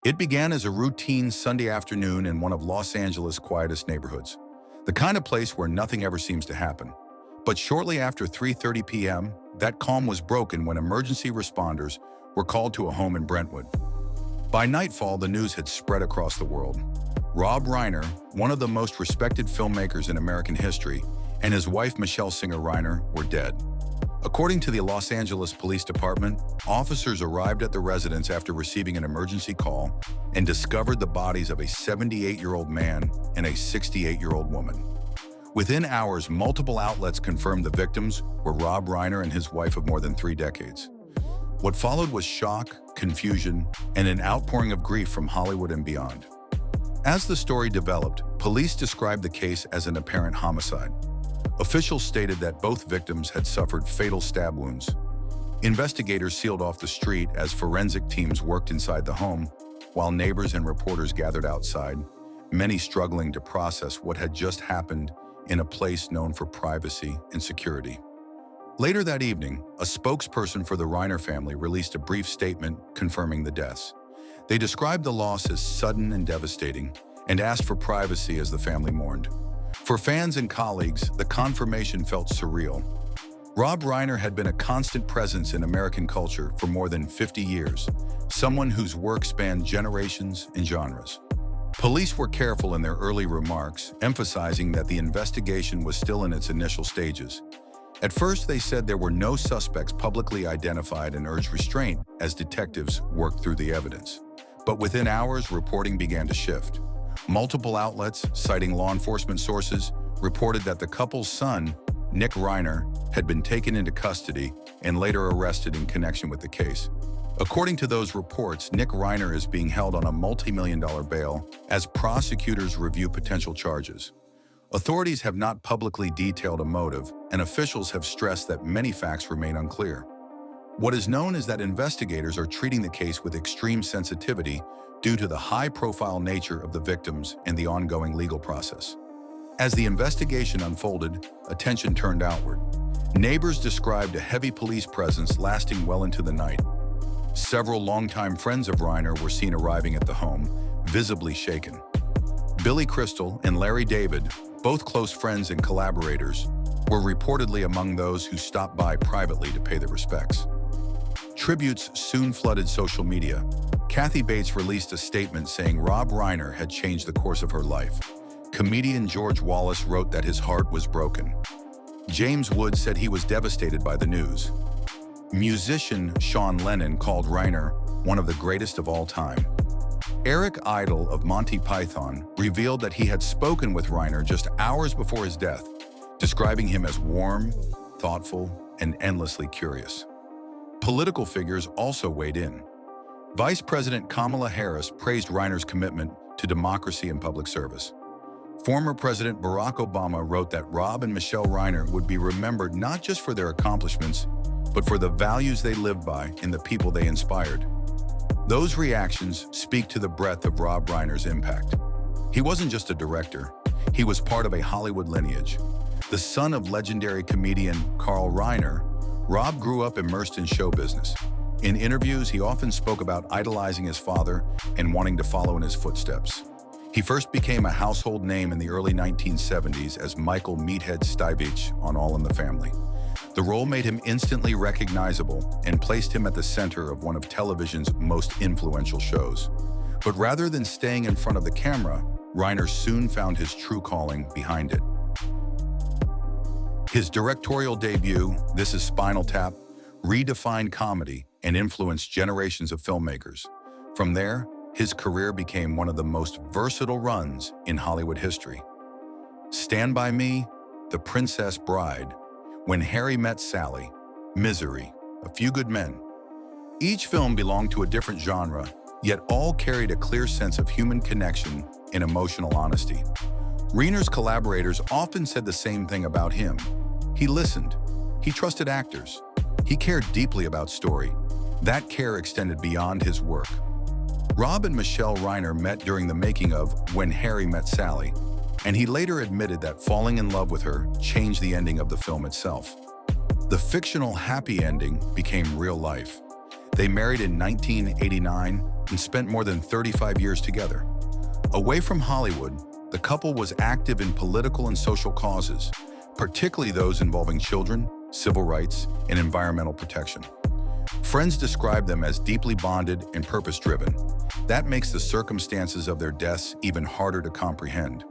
It began as a routine Sunday afternoon in one of Los Angeles' quietest neighborhoods, the kind of place where nothing ever seems to happen. But shortly after 3:30 p.m., that calm was broken when emergency responders were called to a home in Brentwood. By nightfall, the news had spread across the world. Rob Reiner, one of the most respected filmmakers in American history, and his wife Michele Singer Reiner were dead. According to the Los Angeles Police Department, officers arrived at the residence after receiving an emergency call and discovered the bodies of a 78-year-old man and a 68-year-old woman. Within hours, multiple outlets confirmed the victims were Rob Reiner and his wife of more than 3 decades. What followed was shock, confusion, and an outpouring of grief from Hollywood and beyond. As the story developed, police described the case as an apparent homicide. Officials stated that both victims had suffered fatal stab wounds. Investigators sealed off the street as forensic teams worked inside the home, while neighbors and reporters gathered outside, many struggling to process what had just happened in a place known for privacy and security. Later that evening, a spokesperson for the Reiner family released a brief statement confirming the deaths. They described the loss as sudden and devastating and asked for privacy as the family mourned. For fans and colleagues, the confirmation felt surreal. Rob Reiner had been a constant presence in American culture for more than 50 years, someone whose work spanned generations and genres. Police were careful in their early remarks, emphasizing that the investigation was still in its initial stages. At first, they said there were no suspects publicly identified and urged restraint as detectives worked through the evidence. But within hours, reporting began to shift. Multiple outlets, citing law enforcement sources, reported that the couple's son, Nick Reiner, had been taken into custody and later arrested in connection with the case. According to those reports, Nick Reiner is being held on a multi-million-dollar bail as prosecutors review potential charges. Authorities have not publicly detailed a motive, and officials have stressed that many facts remain unclear. What is known is that investigators are treating the case with extreme sensitivity due to the high-profile nature of the victims and the ongoing legal process. As the investigation unfolded, attention turned outward. Neighbors described a heavy police presence lasting well into the night. Several longtime friends of Reiner were seen arriving at the home, visibly shaken. Billy Crystal and Larry David, both close friends and collaborators, were reportedly among those who stopped by privately to pay their respects. Tributes soon flooded social media. Kathy Bates released a statement saying Rob Reiner had changed the course of her life. Comedian George Wallace wrote that his heart was broken. James Wood said he was devastated by the news. Musician Sean Lennon called Reiner one of the greatest of all time. Eric Idle of Monty Python revealed that he had spoken with Reiner just hours before his death, describing him as warm, thoughtful, and endlessly curious. Political figures also weighed in. Vice President Kamala Harris praised Reiner's commitment to democracy and public service. Former President Barack Obama wrote that Rob and Michele Reiner would be remembered not just for their accomplishments, but for the values they lived by and the people they inspired. Those reactions speak to the breadth of Rob Reiner's impact. He wasn't just a director, he was part of a Hollywood lineage. The son of legendary comedian Carl Reiner, Rob grew up immersed in show business. In interviews, he often spoke about idolizing his father and wanting to follow in his footsteps. He first became a household name in the early 1970s as Michael Meathead Stivich on All in the Family. The role made him instantly recognizable and placed him at the center of one of television's most influential shows. But rather than staying in front of the camera, Reiner soon found his true calling behind it. His directorial debut, This Is Spinal Tap, redefined comedy and influenced generations of filmmakers. From there, his career became one of the most versatile runs in Hollywood history. Stand By Me, The Princess Bride, When Harry Met Sally, Misery, A Few Good Men. Each film belonged to a different genre, yet all carried a clear sense of human connection and emotional honesty. Reiner's collaborators often said the same thing about him. He listened. He trusted actors. He cared deeply about story. That care extended beyond his work. Rob and Michele Reiner met during the making of When Harry Met Sally, and he later admitted that falling in love with her changed the ending of the film itself. The fictional happy ending became real life. They married in 1989 and spent more than 35 years together. Away from Hollywood, the couple was active in political and social causes, particularly those involving children, civil rights, and environmental protection. Friends describe them as deeply bonded and purpose-driven. That makes the circumstances of their deaths even harder to comprehend.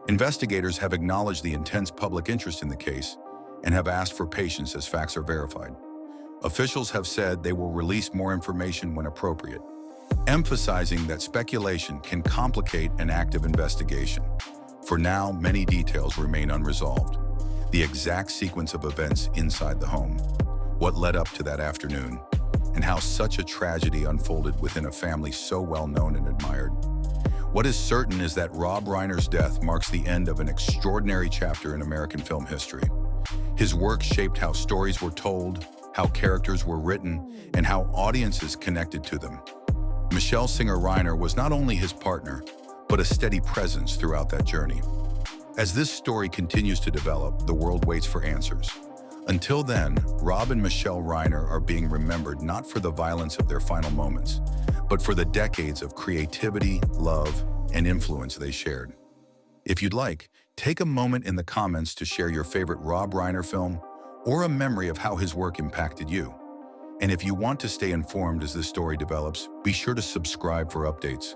Investigators have acknowledged the intense public interest in the case and have asked for patience as facts are verified. Officials have said they will release more information when appropriate, emphasizing that speculation can complicate an active investigation. For now, many details remain unresolved. The exact sequence of events inside the home, what led up to that afternoon, and how such a tragedy unfolded within a family so well known and admired. What is certain is that Rob Reiner's death marks the end of an extraordinary chapter in American film history. His work shaped how stories were told, how characters were written, and how audiences connected to them. Michele Singer Reiner was not only his partner, but a steady presence throughout that journey. As this story continues to develop, the world waits for answers. Until then, Rob and Michele Reiner are being remembered not for the violence of their final moments, but for the decades of creativity, love, and influence they shared. If you'd like, take a moment in the comments to share your favorite Rob Reiner film or a memory of how his work impacted you. And if you want to stay informed as this story develops, be sure to subscribe for updates.